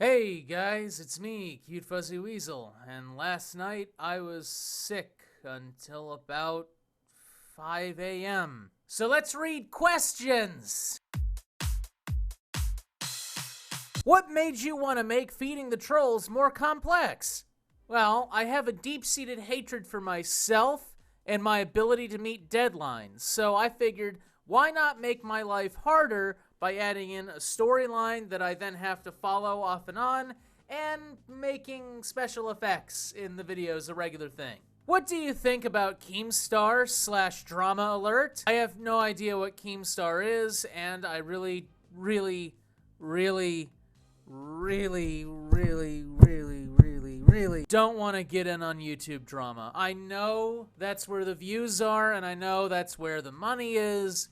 Hey guys, it's me, Cute Fuzzy Weasel, and last night I was sick until about 5 a.m. So let's read questions! What made you want to make feeding the trolls more complex? Well, I have a deep-seated hatred for myself and my ability to meet deadlines, so I figured, why not make my life harder by adding in a storyline that I then have to follow off and making special effects in the videos a regular thing. What do you think about Keemstar/Drama Alert? I have no idea what Keemstar is, and I really don't want to get in on YouTube drama. I know that's where the views are, and I know that's where the money is,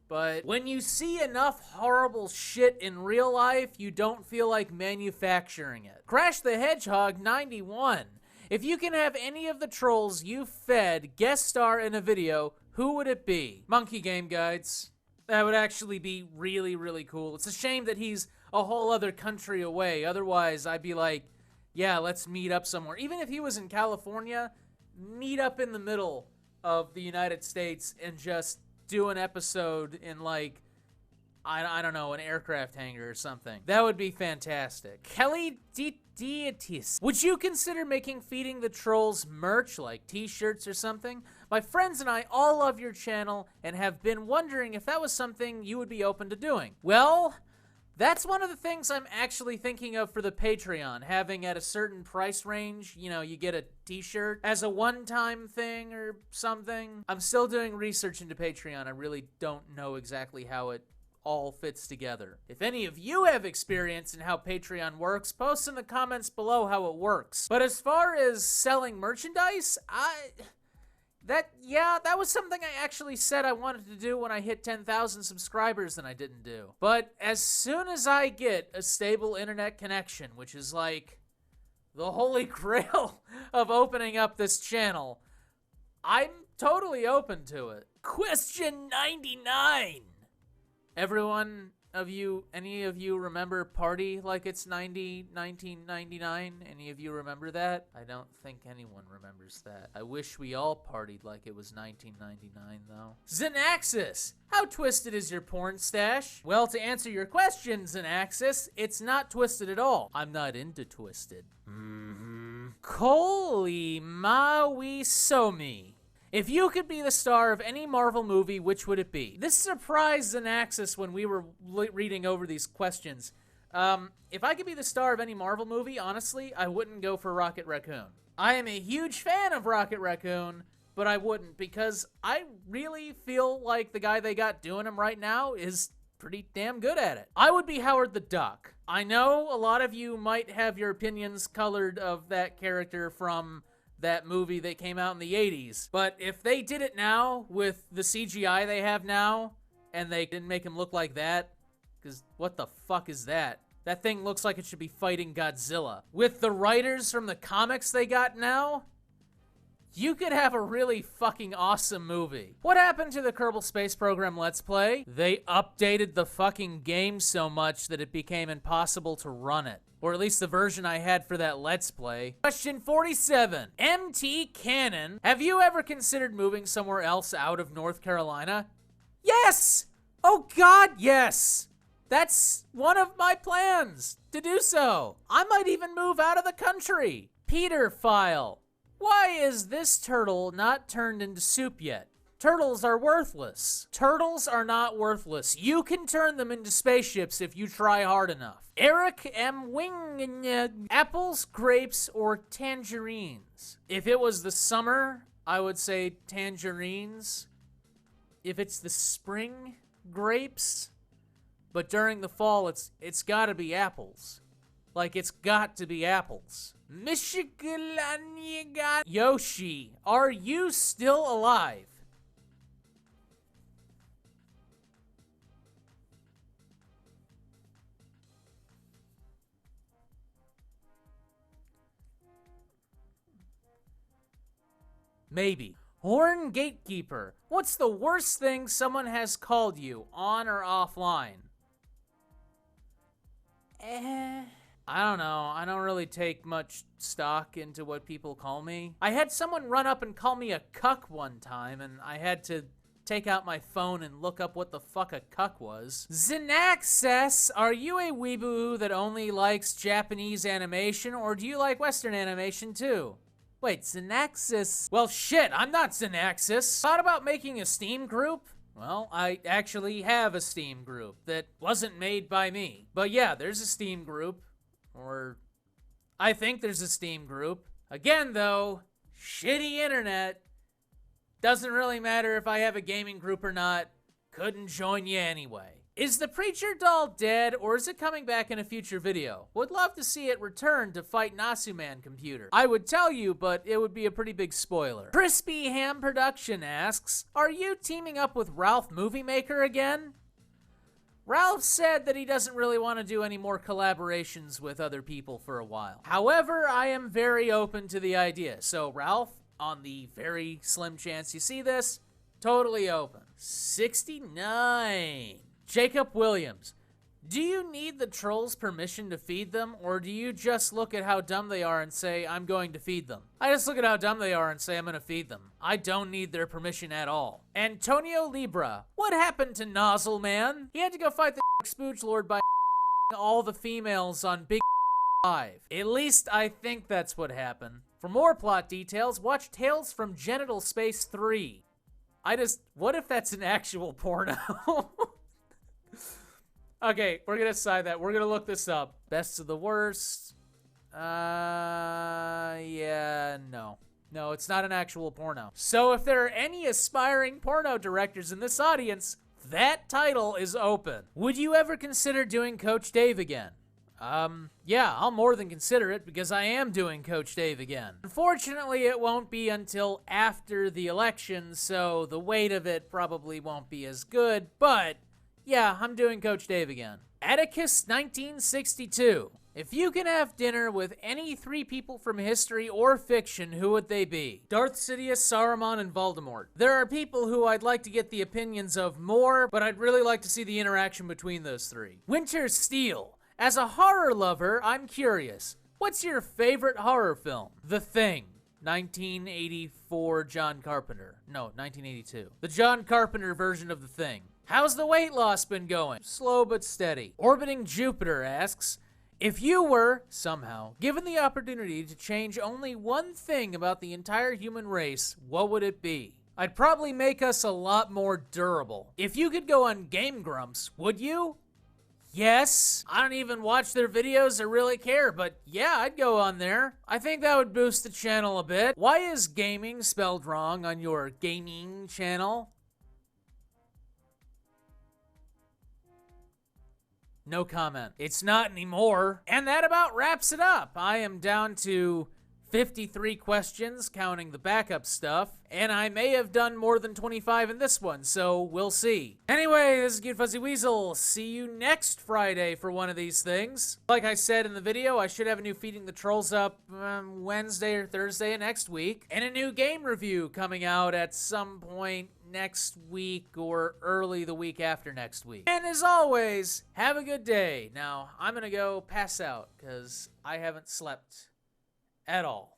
but when you see enough horrible shit in real life, you don't feel like manufacturing it. Crash the Hedgehog 91. If you can have any of the trolls you fed guest star in a video, who would it be? Monkey Game Guides. That would actually be really cool. It's a shame that he's a whole other country away. Otherwise, I'd be like, yeah, let's meet up somewhere. Even if he was in California, meet up in the middle of the United States and just do an episode in, like, I don't know, an aircraft hangar or something. That would be fantastic. Kelly Dietis. Would you consider making Feeding the Trolls merch, like t-shirts or something? My friends and I all love your channel and have been wondering if that was something you would be open to doing. Well, that's one of the things I'm actually thinking of for the Patreon, having at a certain price range, you know, you get a t-shirt as a one-time thing or something. I'm still doing research into Patreon. I really don't know exactly how it all fits together. If any of you have experience in how Patreon works, post in the comments below how it works. But as far as selling merchandise, that was something I actually said I wanted to do when I hit 10,000 subscribers and I didn't do. But as soon as I get a stable internet connection, which is like the holy grail of opening up this channel, I'm totally open to it. Question 99. Any of you remember Party Like It's 1999? Any of you remember that? I don't think anyone remembers that. I wish we all partied like it was 1999, though. Xenaxis! How twisted is your porn stash? Well, to answer your question, Xenaxis, it's not twisted at all. I'm not into twisted. Koli Maui Somi. If you could be the star of any Marvel movie, which would it be? This surprised Xenaxis when we were reading over these questions. If I could be the star of any Marvel movie, honestly, I wouldn't go for Rocket Raccoon. I am a huge fan of Rocket Raccoon, but I wouldn't because I really feel like the guy they got doing him right now is pretty damn good at it. I would be Howard the Duck. I know a lot of you might have your opinions colored of that character from that movie that came out in the 80s. But if they did it now with the CGI they have now, and they didn't make him look like that, because what the fuck is that? That thing looks like it should be fighting Godzilla. With the writers from the comics they got now, you could have a really fucking awesome movie. What happened to the Kerbal Space Program Let's Play? They updated the fucking game so much that it became impossible to run it. Or at least the version I had for that Let's Play. Question 47. MT Cannon. Have you ever considered moving somewhere else out of North Carolina? Yes! Oh God, yes! That's one of my plans, to do so. I might even move out of the country. Peter File. Why is this turtle not turned into soup yet? Turtles are worthless. Turtles are not worthless. You can turn them into spaceships if you try hard enough. Eric M. Wing. Apples, grapes, or tangerines? If it was the summer, I would say tangerines. If it's the spring, grapes. But during the fall, it's gotta be apples. Like, it's got to be apples. Michigan Yoshi, are you still alive? Maybe. Horn Gatekeeper. What's the worst thing someone has called you, on or offline? I don't know. I don't really take much stock into what people call me. I had someone run up and call me a cuck one time, and I had to take out my phone and look up what the fuck a cuck was. Zinaxis, are you a weeboo that only likes Japanese animation, or do you like Western animation too? Wait, Zinaxis? Well, shit, I'm not Zinaxis. Thought about making a Steam group? Well, I actually have a Steam group that wasn't made by me. But yeah, there's a Steam group. Or I think there's a Steam group. Again, though, shitty internet. Doesn't really matter if I have a gaming group or not. Couldn't join you anyway. Is the Preacher doll dead, or is it coming back in a future video? Would love to see it return to fight Nasuman computer. I would tell you, but it would be a pretty big spoiler. Crispy Ham Production asks, are you teaming up with Ralph Movie Maker again? Ralph said that he doesn't really want to do any more collaborations with other people for a while. However, I am very open to the idea. So Ralph, on the very slim chance you see this, totally open. 69. Jacob Williams. Do you need the trolls' permission to feed them, or do you just look at how dumb they are and say, I'm going to feed them? I just look at how dumb they are and say, I'm going to feed them. I don't need their permission at all. Antonio Libra. What happened to Nozzle Man? He had to go fight the Spooge Lord by all the females on Big 5. At least I think that's what happened. For more plot details, watch Tales from Genital Space 3. What if that's an actual porno? Okay, we're gonna decide that. We're gonna look this up. Best of the worst. Yeah, no. No, it's not an actual porno. So if there are any aspiring porno directors in this audience, that title is open. Would you ever consider doing Coach Dave again? Yeah, I'll more than consider it because I am doing Coach Dave again. Unfortunately, it won't be until after the election, so the weight of it probably won't be as good, but yeah, I'm doing Coach Dave again. Atticus 1962. If you can have dinner with any 3 people from history or fiction, who would they be? Darth Sidious, Saruman, and Voldemort. There are people who I'd like to get the opinions of more, but I'd really like to see the interaction between those 3. Winter Steel. As a horror lover, I'm curious. What's your favorite horror film? The Thing. 1984 John Carpenter. No, 1982. The John Carpenter version of The Thing. How's the weight loss been going? Slow but steady. Orbiting Jupiter asks, if you were, somehow, given the opportunity to change only one thing about the entire human race, what would it be? I'd probably make us a lot more durable. If you could go on Game Grumps, would you? Yes. I don't even watch their videos or really care, but yeah, I'd go on there. I think that would boost the channel a bit. Why is gaming spelled wrong on your gaming channel? No comment. It's not anymore. And that about wraps it up. I am down to 53 questions, counting the backup stuff, and I may have done more than 25 in this one, so we'll see. Anyway, this is Cute Fuzzy Weasel. See you next Friday for one of these things. Like I said in the video, I should have a new Feeding the Trolls up Wednesday or Thursday of next week, and a new game review coming out at some point next week or early the week after next week. And as always, have a good day. Now, I'm gonna go pass out, because I haven't slept at all.